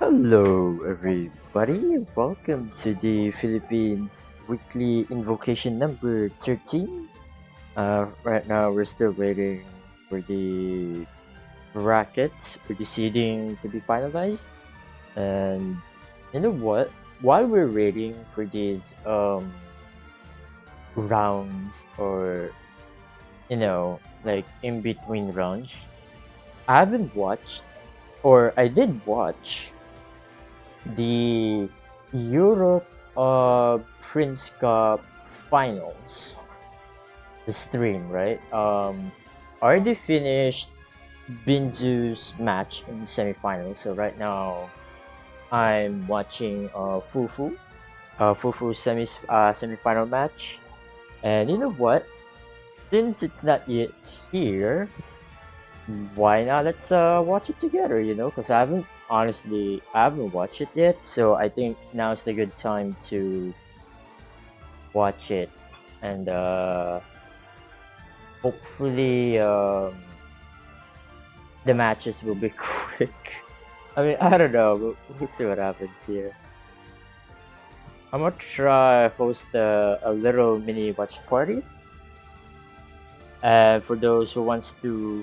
Hello, everybody. Welcome to the Philippines weekly invocation number 13. Right now, we're still waiting for the brackets for the seeding to be finalized. And you know what? While we're waiting for these rounds or like in between rounds, I haven't watched or I did watch the Europe Prince Cup finals, the stream, right? Already finished Binzu's match in the semifinals. So right now, I'm watching Fufu semifinal match. And you know what? Since it's not yet here, why not let's watch it together, because I haven't watched it yet, so I think now's the good time to watch it. And hopefully the matches will be quick. I mean, I don't know, we'll see what happens here. I'm gonna try host a little mini watch party. For those who wants to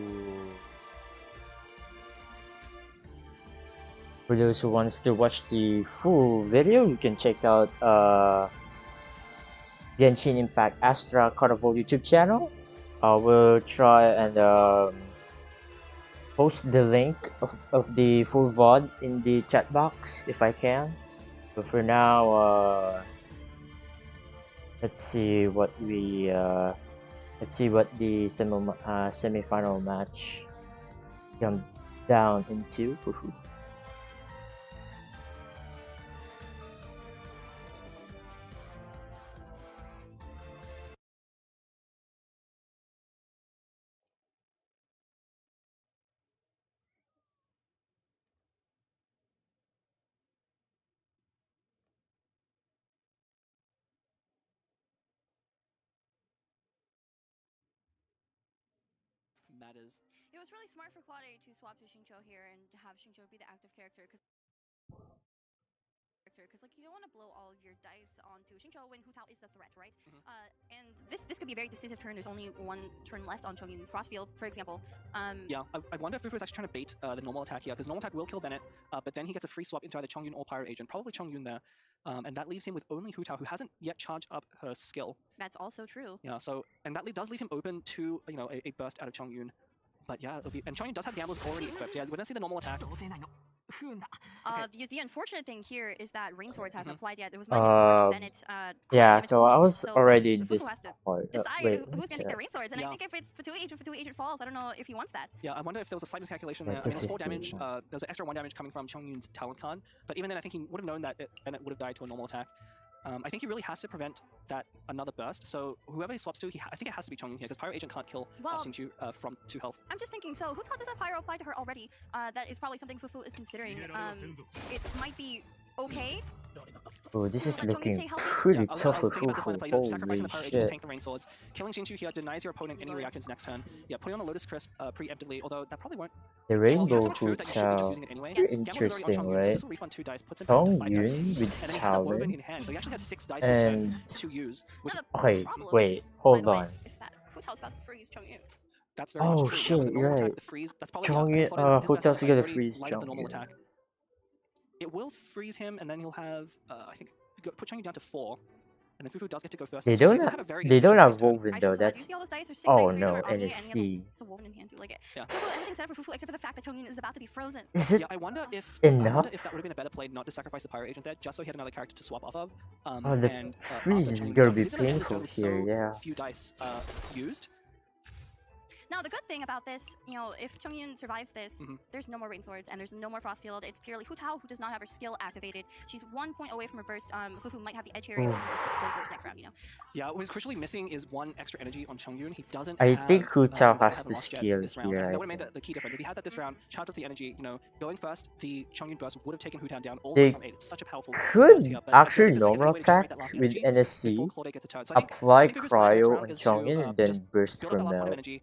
watch the full video, you can check out Genshin Impact Astra Carnival YouTube channel. I will try and post the link of the full VOD in the chat box if I can. But for now, let's see what the semifinal match comes down into. Matters. It was really smart for Claude to swap to Xingqiu here and have Xingqiu be the active character because like you don't want to blow all of your dice onto Xingqiu when Hu Tao is the threat, right? And this could be a very decisive turn. There's only one turn left on Chongyun's Frost Field, for example. Yeah, I wonder if Fufu is actually trying to bait the normal attack here, because normal attack will kill Bennett, but then he gets a free swap into either Chongyun or Pyro Agent, probably Chongyun there. And that leaves him with only Hu Tao, who hasn't yet charged up her skill. That's also true. Yeah, so and that does leave him open to a burst out of Chongyun. But yeah, and Chongyun does have Gambles already equipped. Yeah, we're gonna see the normal attack. The unfortunate thing here is that Rain Swords hasn't applied yet. It was my misfortune Bennett's Yeah, so I was already in Fufu this has to part. decide Wait, who's gonna get the Rain Swords, and Yeah. I think if it's Fatu Agent falls, I don't know if he wants that. Yeah, I wonder if there was a slight miscalculation Yeah, there. I mean, it was 4 just damage. this There's an extra 1 damage coming from Chongyun's talent card, but even then, I think he would have known that Bennett would have died to a normal attack. I think he really has to prevent that another burst. So whoever he swaps to, I think it has to be Chongyun here, because Pyro Agent can't kill Xingqiu from 2 health. I'm just thinking, so Hu Tao does have Pyro applied to her already. That is probably something Fufu is considering. It might be okay. Oh, this is Chongyun stay looking healthy? pretty I was tough for thinking about this line of Fufu. play, sacrificing Holy the Pyro Agent to shit. tank the Rain Swords. Killing Xingqiu here denies your opponent any reactions next turn. Yeah, putting on a Lotus Crisp preemptively, although that probably won't. The Well, you have Rainbow so much food Hu that you should be just Tao. using it anyway. Yes. Gambles is already on Interesting, Chongyun, so right? this will refund 2 dice, puts him back to 5 dice. Yun with And then he has a Woven Talon. in hand, so he actually has 6 dice this turn And to use. With Now the okay, problem, wait, by hold the way, on. is that Hu Tao's about to freeze Chongyun. That's very Oh much true. shit, Yeah, with the normal right. attack, the freeze, that's probably Chongyun, his best Hu bet, Tao's but gonna he's already freeze light up the normal Chongyun. attack. It will freeze him, and then he'll have, I think, put Chongyun down to 4. And then Fufu does get to go first. They so don't he's gonna have have a very they don't inefficient have first turn. Woven I though. feel so bad. That's You see all those dice? There's 6 oh dice for no, either Omni, and the NSC. it's a Woven in hand too. Like it. Yeah. Fufu, everything's set up for Fufu except for the fact that Chongyun is about to be frozen. Is it Yeah, I wonder if enough? that would have been a better play not to sacrifice the Pyro Agent there, just so he had another character to swap off of. Oh, the And freeze after is Chongyun's gonna turn, be he's gonna end this painful turn with here, so yeah. few dice used. Now, the good thing about this, if Chongyun survives this, there's no more Rain Swords and there's no more Frost Field. It's purely Hu Tao, who does not have her skill activated. She's 1 point away from her burst. Fufu might have the edge here if he wants to go first next round, Yeah, what he's crucially missing is 1 extra energy on Chongyun. He doesn't I have, think Hu Tao that has have the lost yet skill this round. here. That I would have made think. the key difference. If he had that this round, charged up the energy, going first, the Chongyun burst would have taken Hu Tao down all the They way from 8. It's such a powerful burst could here, but I don't actually think there's normal any way to generate attack that last with energy NSC, before Claude gets a turn. So I apply think Fufu's plan next cryo round on is to Chongyun, and then just burst build up that from last pot of that. energy,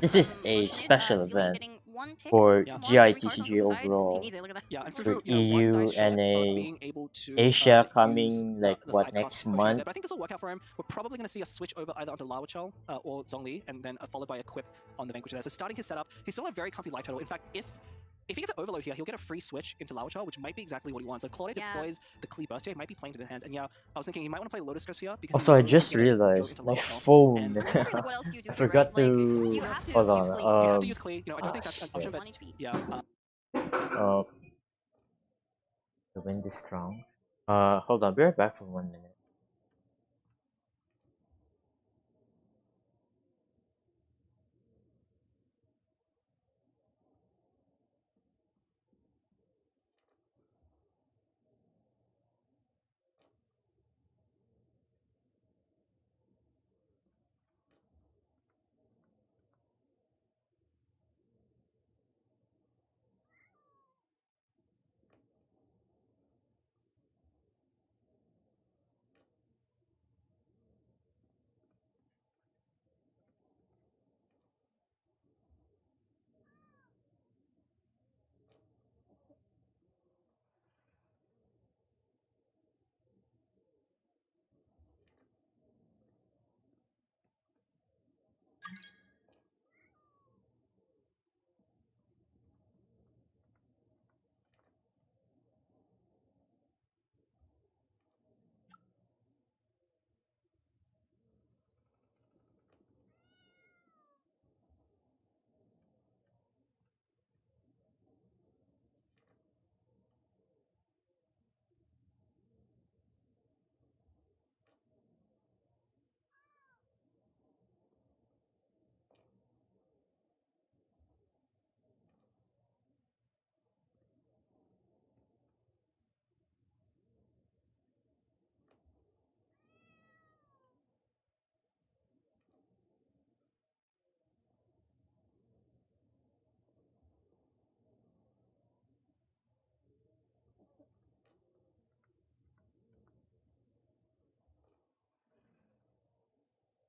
This is a He did special Sealy event getting one tick, for Yeah. more every card GITCG on Fufu's side. He overall. needs it, look at that. Yeah, and For Fufu, you know, one EU dice short and of being able to Asia use, coming like the what 5 next cost potion month? there. But I think this will work out for him. We're probably going to see a switch over either onto Lao Chao or Zhongli, and then followed by a Quip on the Vanquisher there. So starting his setup, he's still a very comfy life total. In fact, if if he gets an overload here, he'll get a free switch into Lawachar, which might be exactly what he wants. So if Claudia deploys the Klee Burst here, it might be playing to his hands. And yeah, I was thinking he might want to play Lotus Scripts here because Also, I he knows just he's gonna go realized into my Lawachar. phone. And There's wondering, like, what else do you do I here, forgot right? Like, to you have to hold use on. Klee. you have to use Klee. You know, I don't think that's an option, shit. but One HP. yeah. The wind is strong. Hold on. Be right back for 1 minute.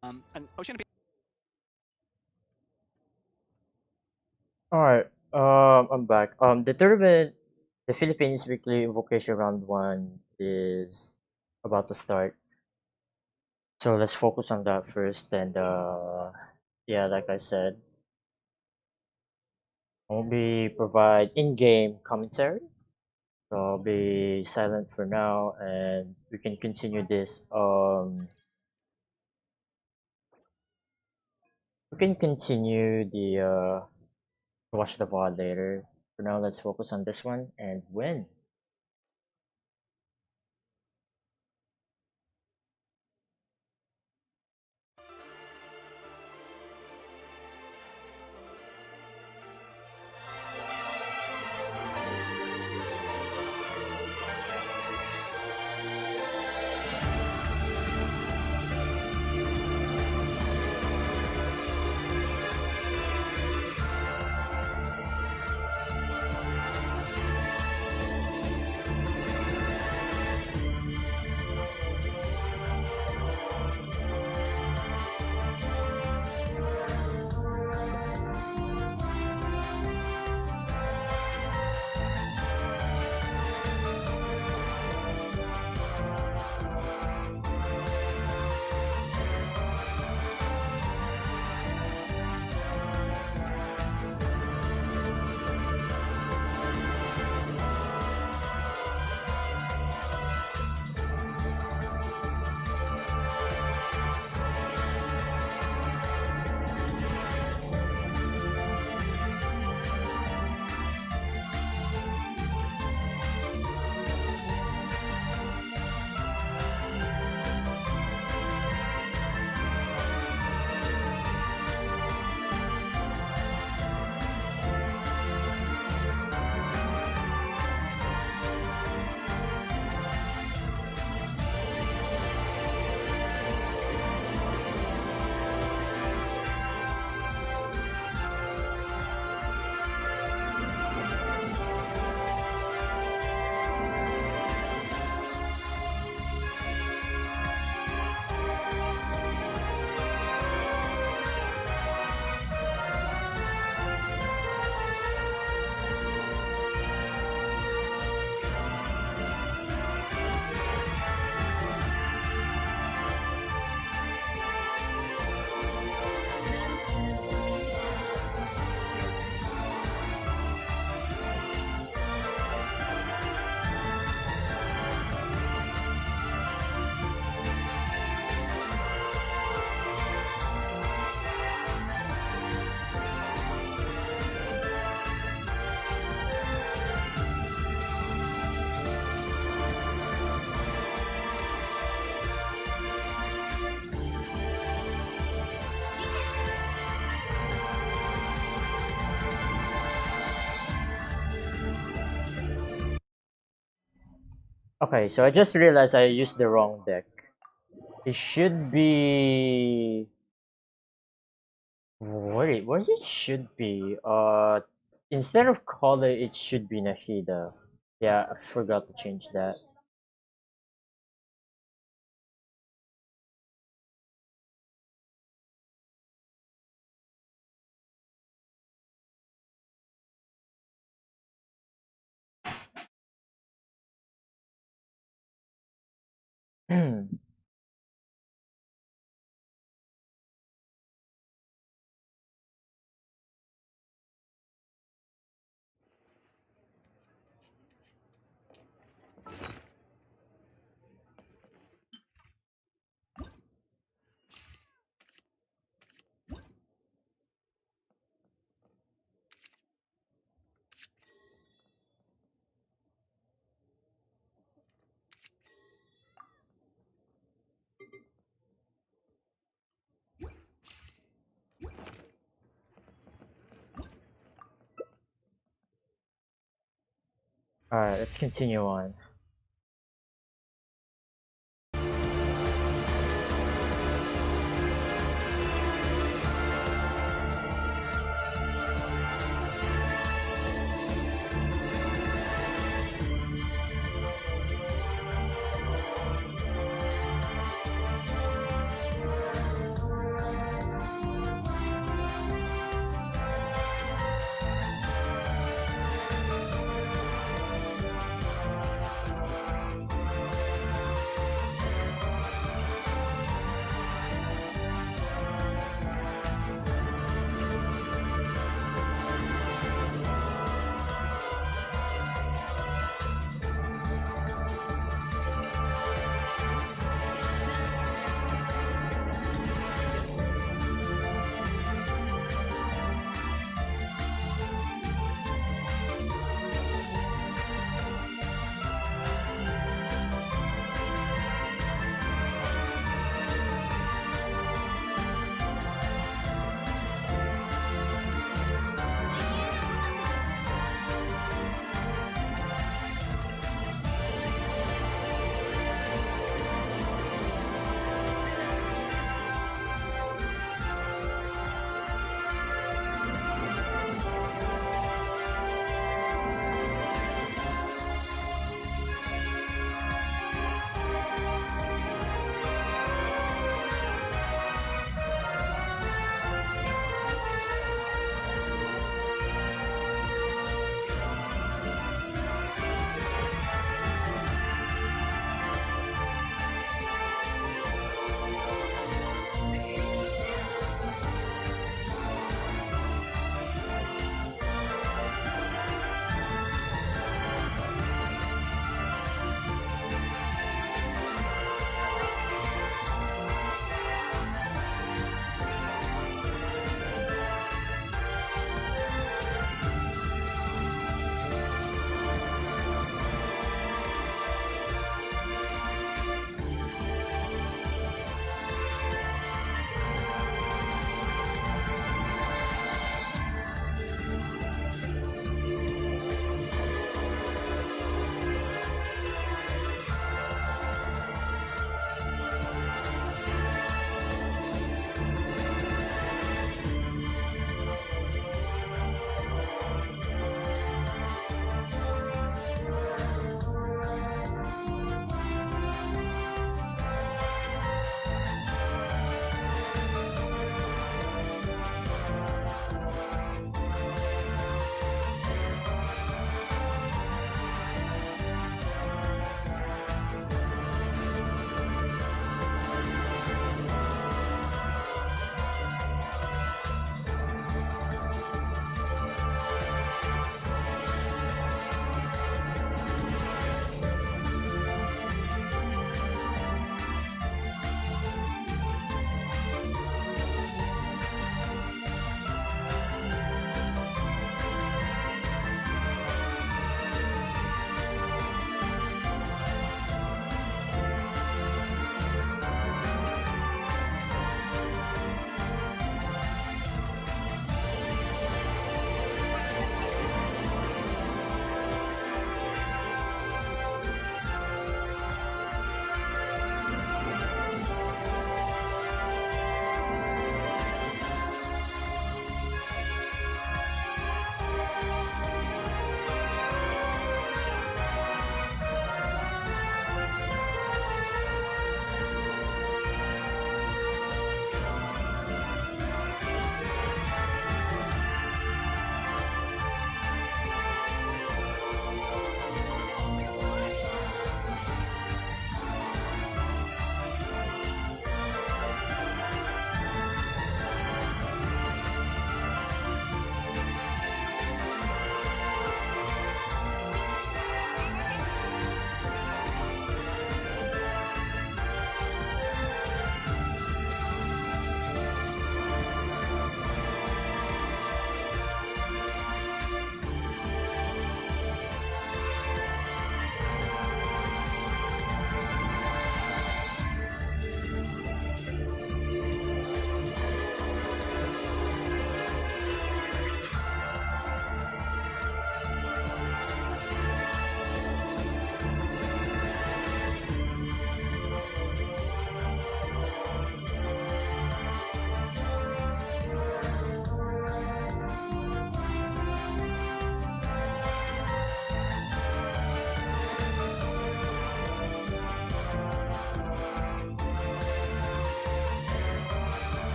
And Ocean. Alright. I'm back. The tournament, the Philippines Weekly Invocation Round 1 is about to start. So let's focus on that first. And yeah, like I said, I'll be provide in-game commentary. So I'll be silent for now, and we can continue this. We can continue the watch the VOD later. For now, let's focus on this one and win. Okay, so I just realized I used the wrong deck. It should be... What it should be? Instead of Kale, it should be Nashida. Yeah, I forgot to change that. Alright, let's continue on.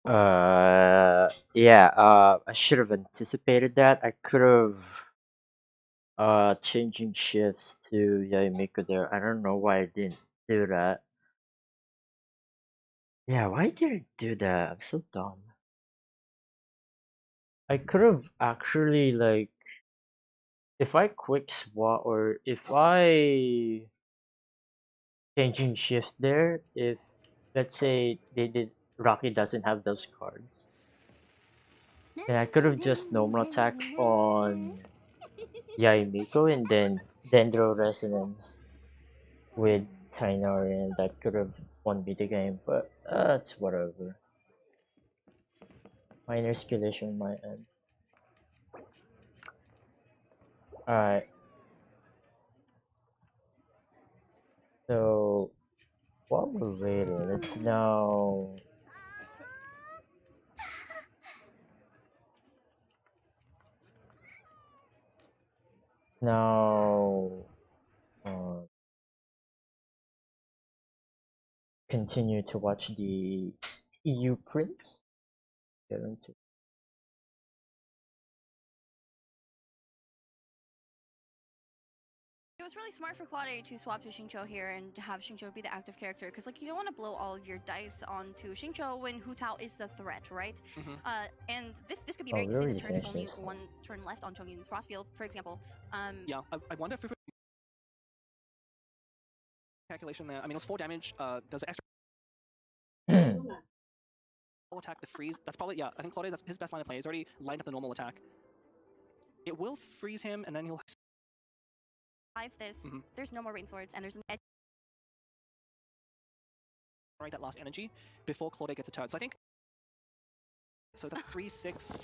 Yeah, I should have anticipated that. I could have changing shifts to Yaimiko there. I don't know why I didn't do that. Yeah, why did I do that? I'm so dumb. I could have actually like if I quick swap or if I changing shift there, if let's say Rocky doesn't have those cards, then I could have just normal attack on Yaimiko and then Dendro Resonance with Tainari and that could have won me the game, but it's whatever. Minor skill issue on my end. Alright. So while we're waiting, let's now continue to watch the EU prints. Get into It was really smart for Claude to swap to Xingqiu here and have Xingqiu be the active character, because like you don't want to blow all of your dice onto Xingqiu when Hu Tao is the threat, right? And this could be very easy to turn. There's only one turn left on Chongyun's Frostfield, for example. Yeah, I wonder if calculation there. I mean, it was 4 damage. There's an extra attack, the freeze. That's probably, yeah, I think Claude, that's his best line of play. He's already lined up the normal attack. It will freeze him, and then he'll survives this. There's no more rain swords, and there's an edge. Right, that last energy before Claude gets a turn. So I think. So that's 3-6.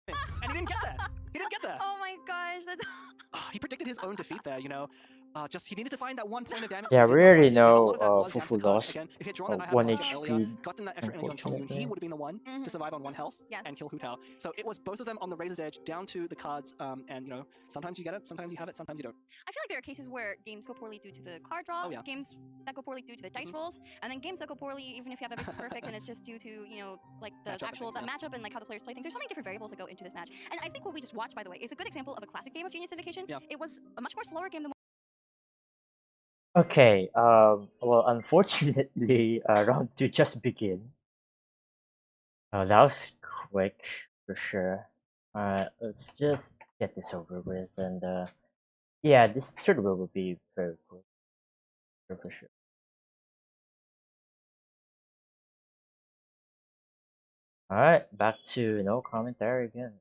And he didn't get there. He didn't get there. Oh my gosh, that's. He predicted his own defeat there, you know. Just he needed to find that 1 point of damage. Yeah, we already know Fufu lost Again, if he had drawn that 1 HP, HP. gotten that extra energy on Chongyun, he would have been the one to survive on 1 health and kill Hu Tao. So it was both of them on the razor's edge, down to the cards. And you know, sometimes you get it, sometimes you have it, sometimes you don't. I feel like there are cases where games go poorly due to the card draw, games that go poorly due to the dice rolls, and then games that go poorly even if you have everything perfect and it's just due to, you know, like the matchup and like how the players play things. There's so many different variables that go into this match. And I think what we just watched, by the way, is a good example of a classic game of Genius Invocation. It was a much more slower game than. Okay, well, unfortunately, round 2 just began. That was quick, for sure. Let's just get this over with, and yeah, this tournament will be very quick, for sure. Alright, back to no commentary again.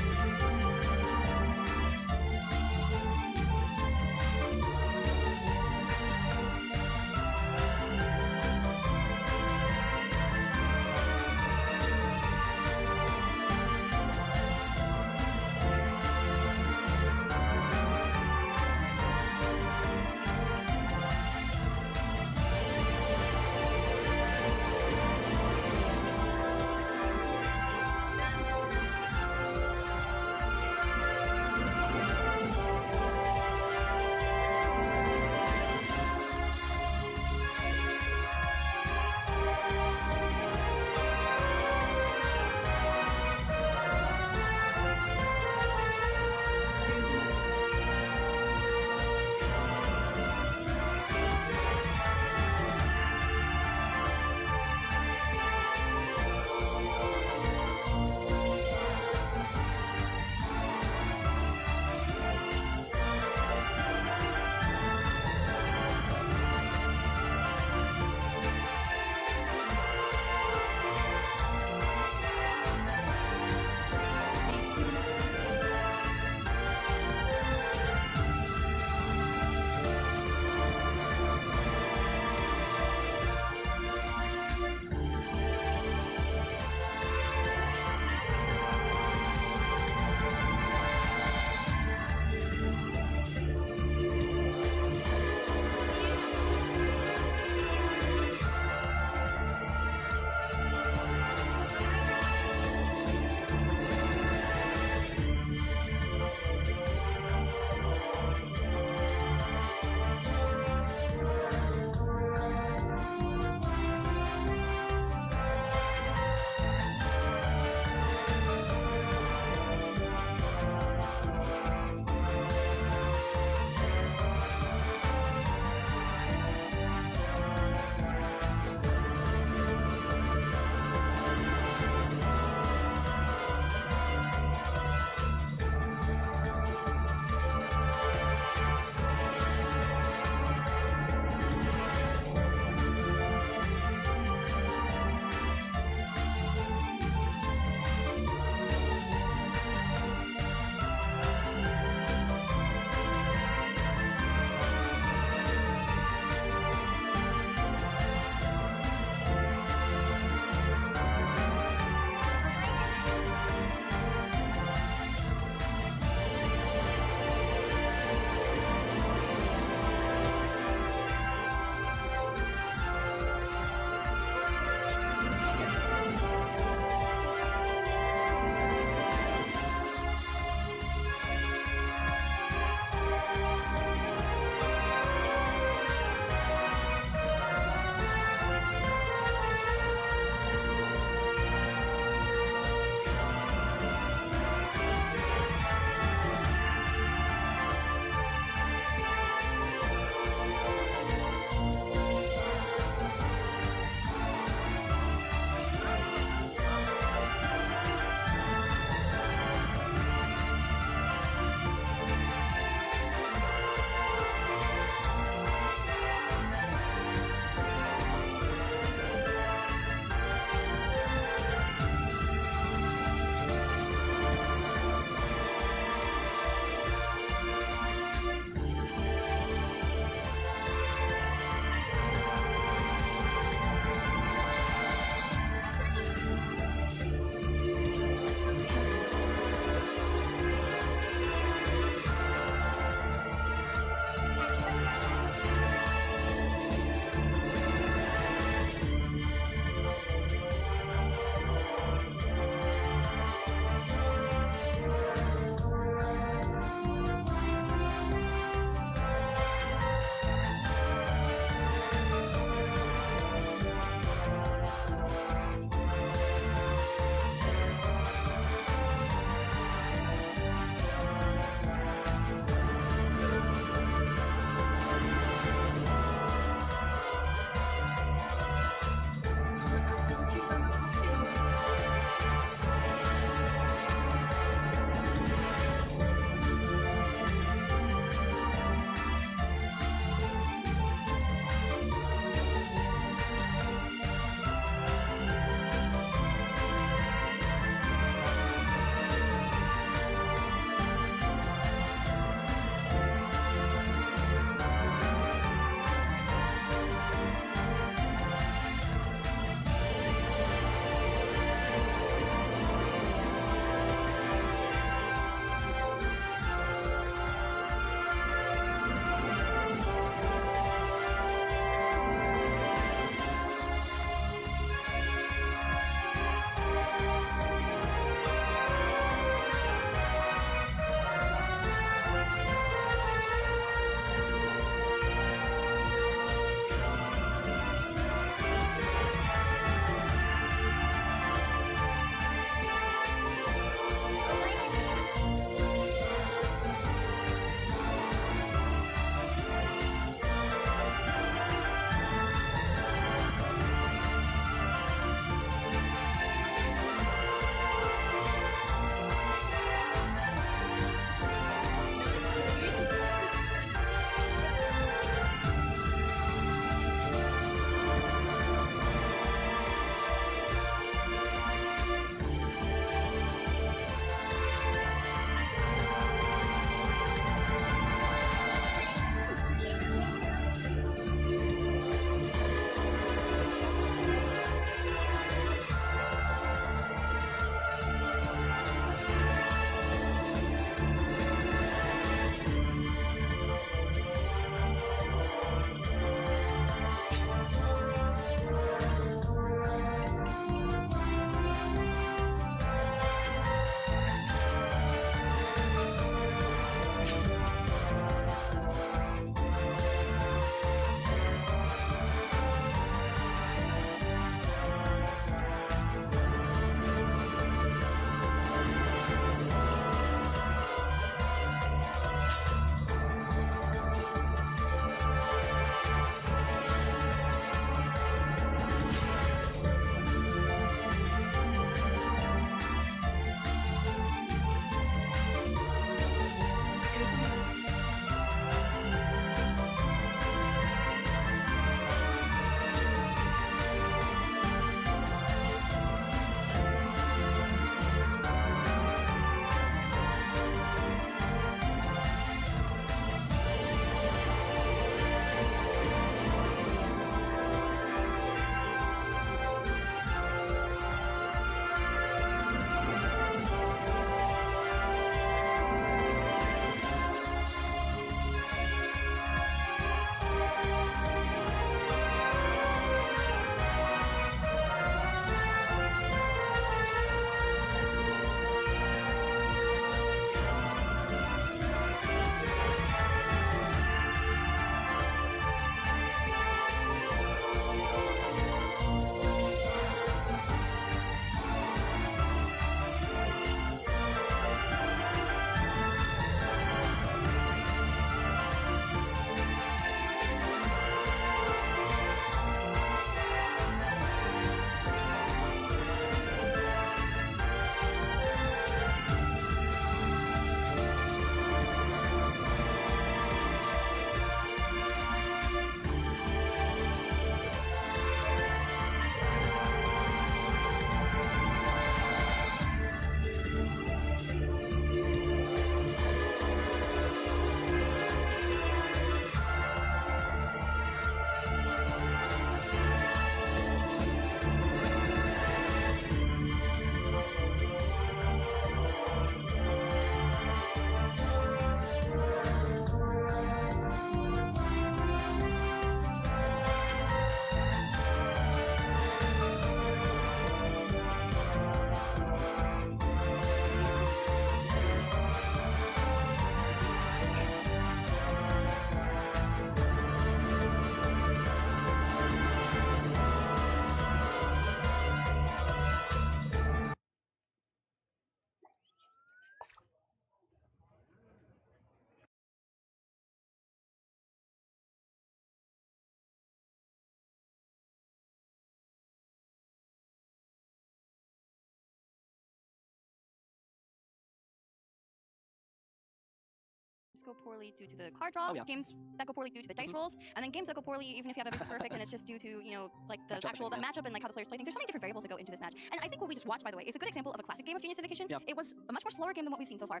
go poorly due to the card draw, games that go poorly due to the dice rolls, and then games that go poorly even if you have everything perfect and it's just due to, like the actual matchup and like how the players play things. There's so many different variables that go into this match. And I think what we just watched, by the way, is a good example of a classic game of Genius Invocation. It was a much more slower game than what we've seen so far,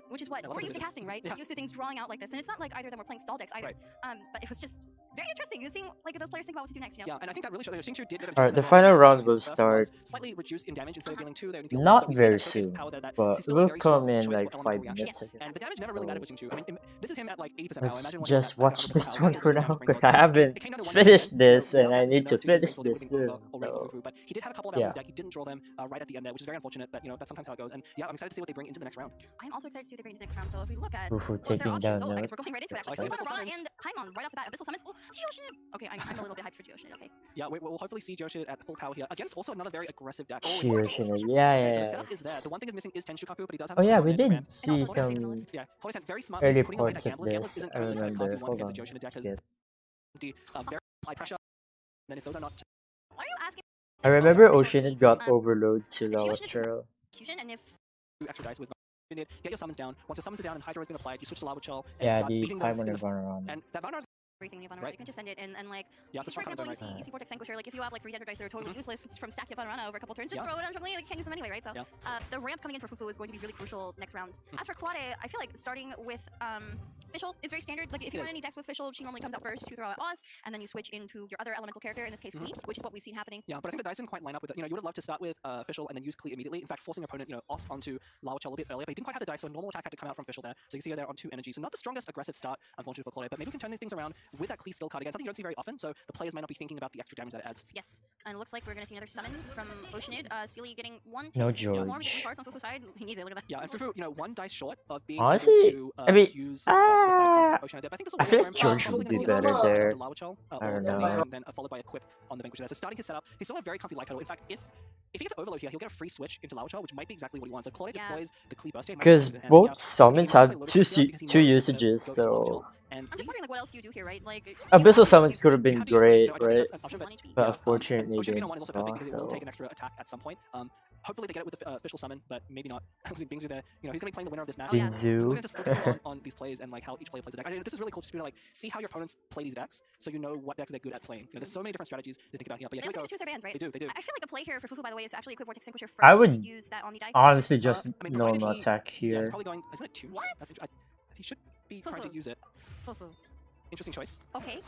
which is what we're used to casting, right? We're used to things drawing out like this, and it's not like either of them were playing stall decks either. But it was just very interesting seeing like those players think about what to do next, Yeah, and I think that really showed that Xingqiu did get Alright, the final round will start slightly reduced in damage instead of dealing 2. not very soon, but it will come in like 5 minutes. And the damage never really mattered with Xingqiu. I mean, this is him at like 80% power. Let's Imagine just watch this one for now, because I haven't finished this and I need to finish this soon. So, but he did have a couple of out of his deck. He didn't draw them right at the end there, which is very unfortunate, but that's sometimes how it goes. And yeah, I'm excited to see what they bring into the next round. I'm also excited to see what they bring into the next round. So if we look at Fufu taking down notes. we're going right into it. Actually, and Paimon right off the bat. Abyssal Summons. Oh, Geoshin. Okay, I'm a little bit hyped for Geoshin. Okay. Yeah, we'll hopefully see Geoshin at full power here against also another very aggressive deck. Geoshin, So the yeah. setup is there. The one thing is missing is Tenshukaku, but he does have. Oh yeah, we did see some very smart early putting away parts that of Gamblers. this. Isn't I really very remember. hard to win Hold against on. a Geoshin deck Let's has get- very high pressure. And then if those are not Why are you asking? I remember Ocean got overload to Lava Churl. And if extra dice with get your summons down. Once your summons are down and Hydra has been applied, you switch to Lava Churl and Yeah, start the beating them Paimon in and Vanarana. And that Vanarana everything when you have you can just send it and like it's a for strong example counter, you see Vortex Vanquisher, like if you have like 3 dead dice that are totally useless from stack your Vanarana over a couple turns, just throw it on Zhongli, like you can't use them anyway, right? So the ramp coming in for Fufu is going to be really crucial next round. As for Claude, I feel like starting with Fischl is very standard. Like if you run any decks with Fischl, she normally comes out first to throw at Oz, and then you switch into your other elemental character, in this case Klee, which is what we've seen happening. Yeah, but I think the dice didn't quite line up with it. You would have loved to start with Fischl and then use Klee immediately. In fact, forcing your opponent, off onto Lava Churl a bit earlier. But he didn't quite have the dice, so a normal attack had to come out from Fischl there. So you can see her there on 2 energy. So not the strongest aggressive start, unfortunately, for Claude. But maybe we can turn these things around with that Klee skill card again. Something you don't see very often, so the players might not be thinking about the extra damage that it adds. Yes, and it looks like we're going to see another summon from Oceanid. Sealy getting 1, 2, No 2 more George. cards on Fufu's side. He needs it, look at that. Yeah, and Fufu, 1 dice short of being Honestly, able to I mean, use the third Oceanid. But I think this will I work feel for like him. George Probably would gonna be see a better swap there. to Lava Churl, I don't or know. and then followed by a quip on the Vanquisher there. So starting his setup, he's still a very comfy light pedal. In fact, if he gets overload here, he'll get a free switch into Lava Churl, which might be exactly what he wants. So Claude deploys the Klee burst. Because both summons have two usages, so I'm just wondering like what else you do here, right? Like Abyssal Summons could have been great, right? That's an option, But unfortunately, Ocean didn't. Being 1 is also perfect because it will So take an extra attack at some point. Hopefully they get it with the official summon, but maybe not. Obviously Bingzu there, he's going to be playing the winner of this match. We're Jinzu. going to just focus on these plays and like how each player plays the deck. This is really cool just to be like see how your opponents play these decks, so you know what decks they're good at playing. There's so many different strategies to think about here. But they yeah, also here get to choose their bands, right? They do. I feel like a play here for Fufu, by the way, is to actually equip Vortex Vanquisher first. I would to use that Omni die. honestly just provided normal he- attack Yeah, here. he's probably going. He's going to 2. What? He should be trying to use it. Fufu. Interesting choice. Okay.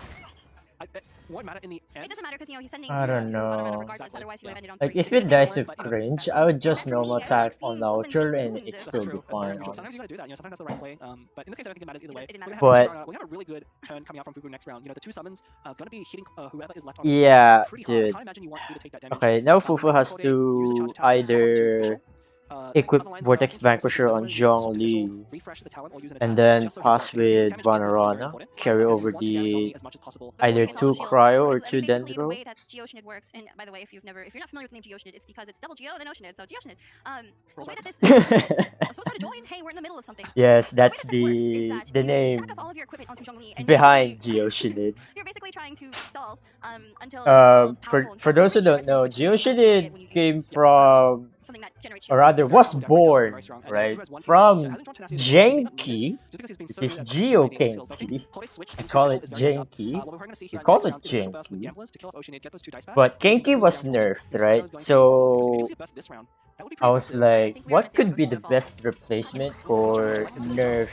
It won't matter in the end. It doesn't matter because he's sending. I don't know. Regardless, otherwise he would have ended on Like 3. if it dies with cringe, I would just normal attack on Lava Churl and it'd That's still true. be That's very fine. true. Sometimes you Honestly. gotta do that. Sometimes that's the right play. But in this case, I don't think it matters either way. It didn't matter. But we have a really good turn coming out from Fufu next round. The 2 summons are gonna be hitting whoever is left on. Yeah, pretty hard. I dude. can't imagine you want Klee to take that damage. Okay, now Fufu has Claude uses the to charge attack, swap to either Fischl. equip Other lines, Vortex Fischl Vanquisher on switch to Fischl, Zhongli, refresh the talent or use an and attack, then just so he's pass got damage. with Damage is very, very Vanarana, important. carry And over you want to damage the Zhongli as much as possible. either It's 2 all shields. Cryo or Because, 2 basically, the Dendro. way that Geoshinid works, and by the way, if you're not familiar with the name Geoshinid, it's because it's double Geo and then Oceanid. So Geoshinid. The way that this. So try to join. Hey, we're in the middle of something. Yes, The way that's this works is the that the you name stack up all of your equipment onto Zhongli, and behind you're Geoshinid. basically trying to stall until it's all powerful For and for those who powerful, don't know, and you can Geoshinid came use from, something that generates or shields. rather was born, right, from Genki, which is Geo Kenki. I call it Genki. We call it Genki. But Genki was nerfed, right? So I was like, what could be the best replacement for nerf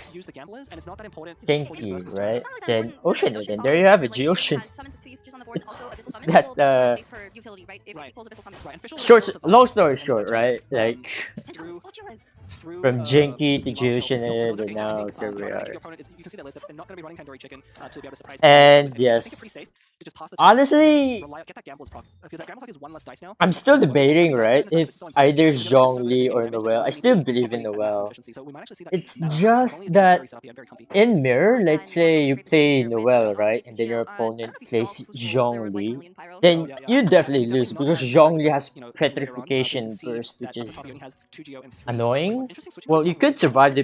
Genki, right? Then Oceanid, and there you have it, Geoshinid. It's that short, long story short, right? Like from Genki to Geoshinid, and now here we are. And yes, honestly, I'm still debating, right? If either Zhongli or Noel. I still believe in Noel. It's just that in mirror, let's say you play Noel, right? And then your opponent plays Zhongli, then you definitely lose because Zhongli has Petrification Burst, which is annoying. Well, you could survive the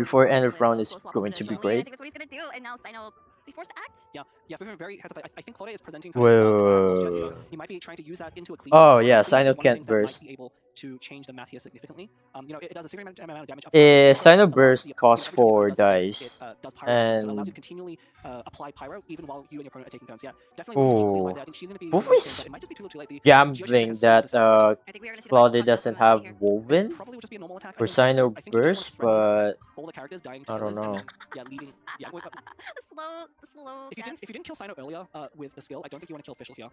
before end of With round a is slow swap going over to be Jolie. I great. think that's what he's gonna do, and now Sino be forced to act. Yeah, very heads up. I think Claude is presenting Wait, kind of wait, an wait, here. wait. He might be trying to use that into a clean Oh burst. yeah, Clean burst Sino is one of the can't things that might burst. be able to change the math here significantly. You know, it does a significant amount of damage up Sino front, Burst allows costs every time your 4 opponent does pyro, dice. it does pyro, so it allows you And to continually apply pyro even while you and your opponent are taking turns. Yeah, definitely want to keep Klee alive there. I think she's going to be Fufu really is interesting, but it might just be too little too late. The gambling that I think we are going to see the Claudia first doesn't positive have here. Woven probably will just be a normal attack. for I think Sino he just wants Burst, to threaten but all the characters dying to I don't killers and know. then, yeah, leading. Yeah, slow. if you didn't kill Sino earlier with the skill, I don't think you want to kill Fischl here.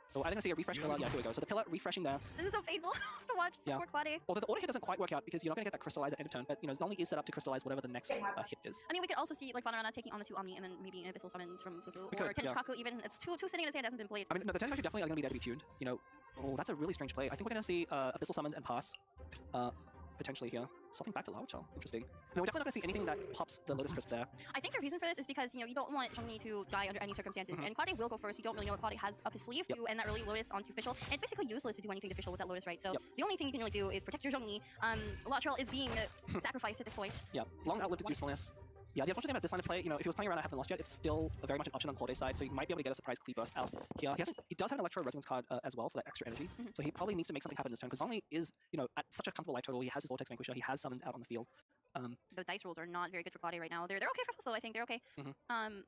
So I'm gonna see a refresh pillar. Yeah, here we go. So the pillar refreshing there. This is so painful to watch. Yeah. Poor Claudia. Although the order here doesn't quite work out because you're not gonna get that crystallize at end of turn, but you know, Zhongli is set up to crystallize whatever the next hit is. I mean, we could also see like Vanarana taking on the 2 Omni and then maybe an Abyssal Summons from Fufu. We Or could, yeah. Tenchikaku even. It's two sitting in his hand hasn't been played. I mean, no, the Tenchikaku definitely are gonna be there to be tuned. You know, oh, that's a really strange play. I think we're gonna see Abyssal Summons and pass. Potentially here. Swapping back to Lao. Interesting. No, we're definitely not gonna see anything that pops the Lotus Crisp there. I think the reason for this is because, you know, you don't want Zhongli to die under any circumstances. And Claudia will go first. You don't really know what Claudia has up his sleeve to end that early Lotus onto Fischl. And it's basically useless to do anything to Fischl with that Lotus, right? So the only thing you can really do is protect your Zhongli. Latrell is being sacrificed at this point. Yeah, long outlived its usefulness. Yeah, the unfortunate thing about this line of play, you know, if he was playing around I haven't lost yet, it's still very much an option on Claudio's side, so you might be able to get a surprise Clee burst out here. He does have an Electro Resonance card as well for that extra energy, so he probably needs to make something happen this turn, because Zhongli is, you know, at such a comfortable life total. He has his Vortex Vanquisher, he has summons out on the field. The dice rolls are not very good for Claudia right now. They're okay for Fufu, I think they're okay.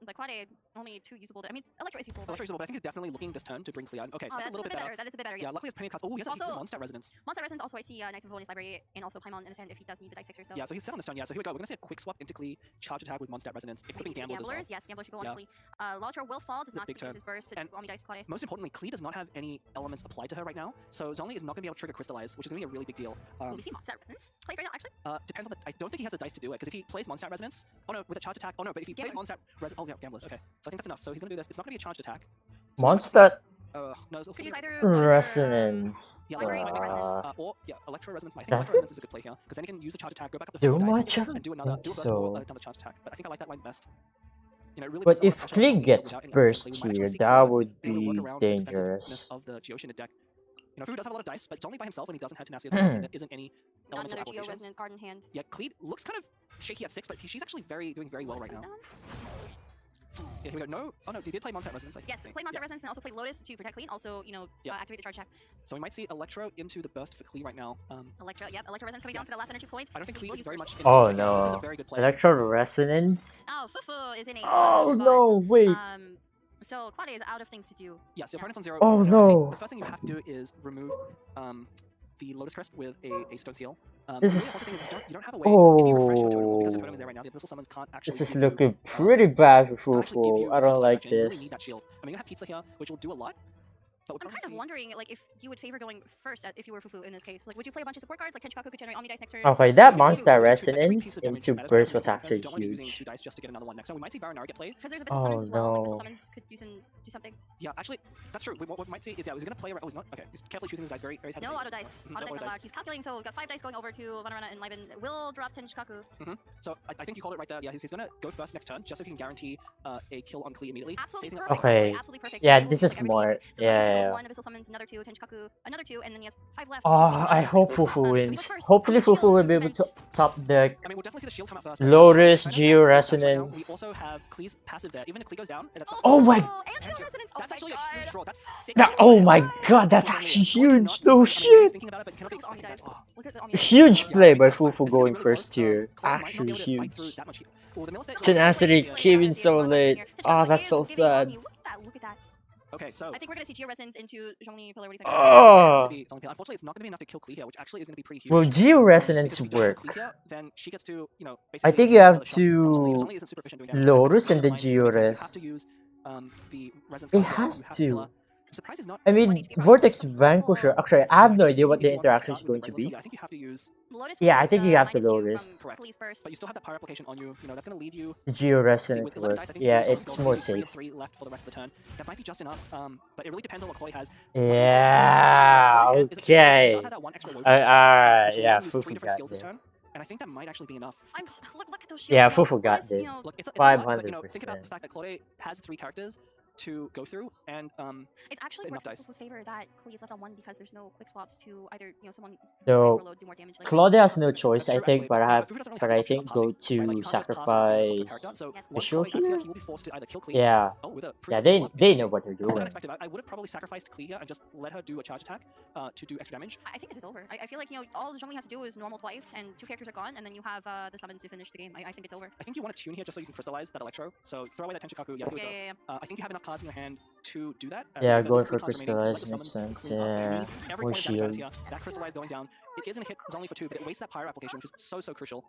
But Claudia only 2 usable. I mean, Electro is usable. Electro is usable, but I think he's definitely looking this turn to bring Clee out. Okay, so that's a little bit better. That is a bit better. Yeah, Yes. luckily his Penny cards. Oh, he has Also, Monster Resonance. Monster Resonance. Also, I see Knights of Fufu in his library, and also Paimon in his hand if he does need the dice fixer. So. Yeah, so he's set on this turn. Yeah, so here we go. We're gonna see a quick swap into Clee, charge attack with Monster Resonance, equipping Gamblers as well. Yes, Gamblers should go on Clee. Lautaro will fall. Does not big use his burst to and Omni dice Claudia. Most importantly, Clee does not have any elements applied to her right now, so Zhongli is not gonna be able to trigger Crystallize, which is gonna be a really big deal. Will we see Monster Resonance played right now? Actually, depends on the. I don't think he has the dice to do it because if he plays Monster Resonance, oh no, with a charged attack. Oh no, but if he plays Monster Resonance, oh yeah, Gamblers. Okay, so I think that's enough. So he's gonna do this. It's not gonna be a charged attack. Monster No, it's also could use either Resonance. yeah, like might make sense. Or yeah, Electro Resonance. I think Does Electro it? Resonance is a good play here because then he can use the charge attack, go back up to Do 5 much? dice, and do another think burst or so. another charge attack. But I think I like that line best. You know, it really But depends on if what pressure Klee Zhongli is gets without any burst Clee, we might actually here, see that Clee would able to work be around the defensiveness dangerous. of the Geoshin deck. You know, Fufu does have a lot of dice, but Zhongli by himself when he doesn't have Tenacity, there isn't any not elemental another Geo applications. Resonance card in hand. Yeah, Clee looks kind of shaky at 6, but she's actually doing very well right now. Yeah, here we go. No, oh no, he did play Monster Resonance. I think. Yes, play Monster Resonance and also play Lotus to protect Clean. Also, you know, activate the charge attack. So we might see Electro into the burst for Clee right now. Electro Resonance coming down for the last energy point. I don't think Clee is very much. In Oh danger here, so this is a no. very good play. Electro Resonance? Oh, Fufu is in a Oh spot. no, wait. So Claudia is out of things to do. Yeah, so your opponent's on 0. Oh, I think no. the first thing you have to do is remove the Lotus Crisp with a Stone Seal. This the is- really important thing is you don't have a way, if you refresh your totem, because your Oh. totem is there right now, the Abyssal Summons can't actually This is give you, looking pretty bad for can't actually give you Fufu. I don't crystal like protection. You really this. need that shield. I mean, you have Pizza here, which will do a lot. But I'm kind of wondering, like, if you would favor going first if you were Fufu in this case. Like, would you play a bunch of support cards? Like, Tenchikaku could generate Omni Dice next turn. Okay, So that you Monster do every Resonance piece of damage into matters, burst but was you actually don't want to be using huge. 2 dice just to get another one next turn. We might see Varanara get played. Because there's Abyssal Oh, Summons as well. Like, no. Abyssal Summons could do something. Yeah, actually, that's true. What we might see is, yeah, he's going to play around. Oh, he's not. Okay, he's carefully choosing his dice very, very No hesitantly. auto dice. No Auto dice auto allowed. dice. He's calculating, so we've got 5 dice going over to Vanarana and Liben. Will drop Tenchikaku. So I think you called it right there. Yeah, he's going to go first next turn, just so he can guarantee a kill on Clee immediately. Absolutely Saving up- perfect. Okay. Absolutely perfect. Yeah, He will this use is everything smart. he has. So Yeah, yeah. one Abyssal Summons, another 2, Tenchikaku, another 2, and then he has 5 left. I hope Fufu so he wins. goes first. Hopefully Shield Fufu will to be able to prevent- top deck. I mean, we'll definitely see the shield come out first. Lotus, But Geo right now, Resonance. we also have Clee's passive there. Even if Clee goes down, that's Oh my- and Geo Resonance. Oh That's my actually a god. huge draw. That's 6. Oh my god, that's actually huge. No I mean, shit. thinking about it, but you cannot be Look at the Omni expecting that. dice. Oh. Look at the Omni dice. Huge Yeah, play I by think Fufu this is going really first close. here. Clee might not be Actually able to fight huge. through that much. Oh, the Militech- Tenacity came in so late. Tenchikaku Ah, that's so is giving sad. Omni. Look at that. Okay, so I think we're gonna see Geo Resonance into Zhongli Pillar. What do you think? Oh. unfortunately, it's not going to be enough to kill Clee here, which actually is going to be pretty huge. Will Geo Resonance Because if we don't kill work? Clee here, then she gets to, you know, I basically think take you have another shot from Zhongli. to Zhongli isn't super efficient doing damage. Lotus and the Mind Geo reasons, Res. You have to use the Resonance It card here, has you have to. Pillar. I'm surprised it's not. I mean, Vortex Vanquisher. Actually, I have no idea what the interaction is going to be. I think you have to use, Lotus Yeah, I will think get, you have to -2 Lotus. from Clee's burst. but you still have that power application on you. You know, that's going to leave you. The Geo See, Resonance with 11 work. dice, I think Yeah, Joe's it's got more 3 safe. of 3 left for the rest of the turn. That might be just enough. But it really depends on what Chloe has. Yeah, okay. Alright, yeah, Fufu got this. And I think that might actually be enough. Look at those shields. Yeah, you know, Fufu got Lotus, you this. know, Look, it's a lot, but, you know, 500%. think about the fact that Chloe has 3 characters. to go through, and It's actually enough works in dice. Fufu's favor that Klee is left on 1 because there's no quick swaps to either someone So overload, do more damage. Like Claudia has no choice, That's I true, think, actually, but but, I have, Fufu doesn't really but have I the option of think go passing, right? Like, to you can't just pass and then swap the sacrifice. character. So Yes. once Visual Chloe acts here, here? he will be forced to either kill Klee. Yeah, Oh, with a yeah, pretty good swap. they know Interesting. what they're That's doing. unexpected. I would have probably sacrificed Klee here and just let her do a charge attack to do extra damage. I think this is over. I feel like all Zhongli has to do is normal twice, and 2 characters are gone, and then you have the summons to finish the game. I think it's over. I think you want to tune here just so you can crystallize that Electro. So throw away that Tenchikaku. Yeah, here we go. Yeah. I think you have enough cards in your hand to do that. Yeah, With at going least for 3 cards remaining, let crystallize the makes summons sense. clean up. Yeah, Every more point of damage shield. here. That crystallize going down. It is going to hit Zhongli for 2, but it wastes that pyro application, which is so crucial.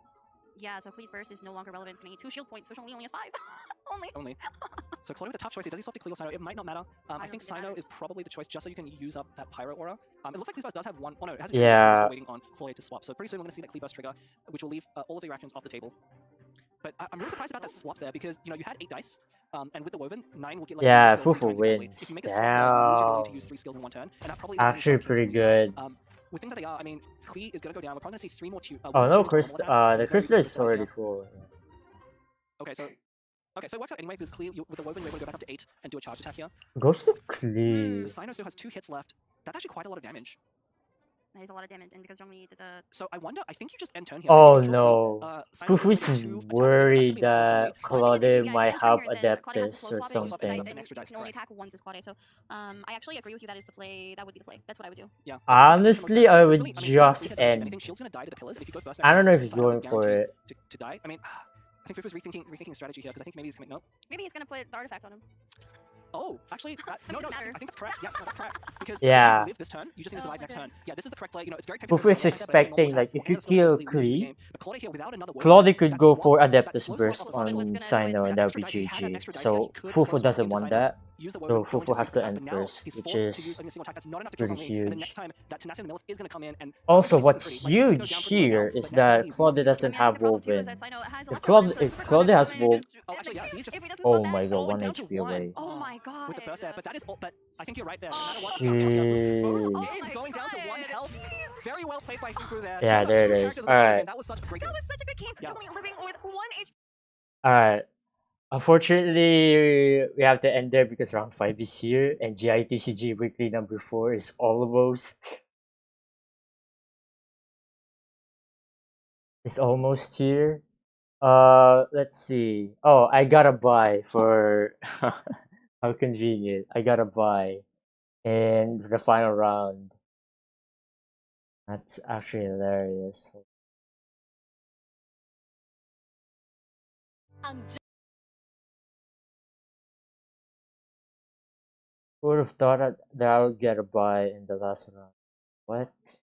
Yeah, so Klee's burst is no longer relevant to me. 2 shield points, so Zhongli only has 5. Only. So Chloe with a tough choice here. Does he swap to Klee or Sino? It might not matter. I think don't think it Sino matters. is probably the choice just so you can use up that pyro aura. It looks like Klee's burst does have one. Oh no, it has a Yeah. We're still waiting on Chloe to swap. So pretty soon we're going to see that Klee burst trigger, which will leave all of the reactions off the table. But I'm really surprised about that swap there because you had 8 dice, and with the woven 9 will get like Yeah, three skills in Fufu turns exactly. wins. If you make a swap there, you lose your ability to Damn. use 3 skills in 1 turn, and that probably Actually pretty good. With things that they are, I mean, Klee is going to go down. We're probably going to see 3 more. Oh no, tunes Crystal. normal attack. The There's no crystal reason is to crystallize already here. full. Okay, so it works out anyway because Klee with the woven we're going to go back up to 8 and do a charge attack here. Goes to So Klee. Sino still has 2 hits left. That's actually quite a lot of damage. That is a lot of damage, and because Zhongli did the... So I wonder. I think you just end turn here. Oh because if you kill Klee, no. Sino is Fufu's gonna get 2 attacks, so that's worried gonna be enough that for Zhongli. Claude if you might guys have turn here, then Claude has to Adeptus slow or swap it, Slow swap it, dice, dice, something. and extra you dice, can only correct. attack once as Claude, so I actually agree with you. That is the play. That would be the play. That's what I would do. Yeah. Honestly, I would Really, just Shield's end. gonna die to the pillars, and if you go first, I don't know if he's Sino is going for guaranteed it. to die. I mean, I think Fufu's rethinking strategy here because I think maybe he's coming. No. Maybe he's gonna put the artifact on him. Oh, actually, no, Doesn't matter. I think that's correct. Yes, no, that's correct. Because Yeah. if you live this turn, you just need to survive next okay. turn. Yeah, this is the correct play. It's very Fufu is expecting, like, if you kill Klee, Claude here without another Claude could that go swap- for that Adeptus slow swap Burst of Claude was on gonna do it. Sino and that would be Extra dice, he had GG. extra dice, So yeah, he could slow Fufu swap doesn't into want Sino, that. use the So woven, go Fufu into has to fast, end but now first, he's which forced to is use a single attack. That's not enough to kill pretty Zhongli, and the huge. next time that Tenacity in the middle is going to come in and Also, Zhongli what's is pretty, like, he's huge gonna go down pretty here well, is but next that time he's Claude gonna doesn't get I mean, have the problem too is woven. that Sino has If Electro, Claude, so it's if super Claude critical has that he woven, just- Oh, actually, yeah, he's just if he doesn't oh swap that- my god, falling 1 down to HP 1. away. Oh my god. with the burst there, but that is all. But I think you're right there. No Oh, matter what, the counter here, Jeez. Fufu Oh is my going down to 1 God. health. Very well played by Fufu there. Yeah, Two there it characters is. at the same Alright. time. That was such a great game. That was such a good game. Yeah. Only living with 1 HP. Alright. Unfortunately, we have to end there because round 5 is here and GITCG weekly number 4 is almost here. Let's see. Oh, I gotta buy for how convenient. I gotta buy in the final round. That's actually hilarious. Who would have thought that I would get a buy in the last round? What?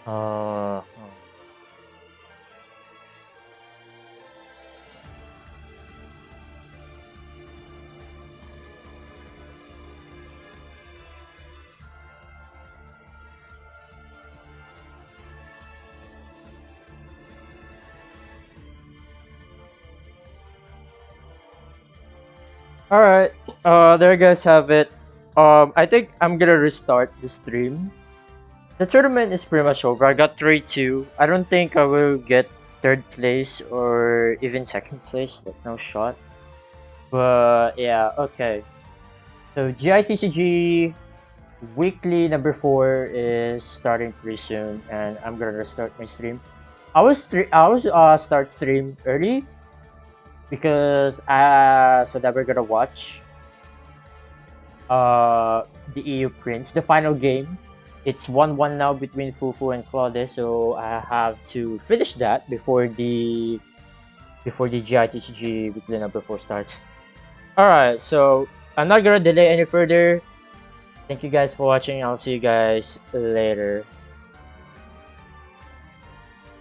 Uh, Alright, there you guys have it. I think I'm gonna restart the stream. The tournament is pretty much over. I got 3-2. I don't think I will get 3rd place or even 2nd place. Like, no shot. But yeah, okay. So GITCG weekly number 4 is starting pretty soon, and I'm gonna restart my stream. I was start stream early because so that we're gonna watch the EU Prince, the final game. It's 1-1 now between Fufu and Claude, so I have to finish that before the GITCG weekly number 4 starts. Alright, so I'm not gonna delay any further. Thank you guys for watching. I'll see you guys later.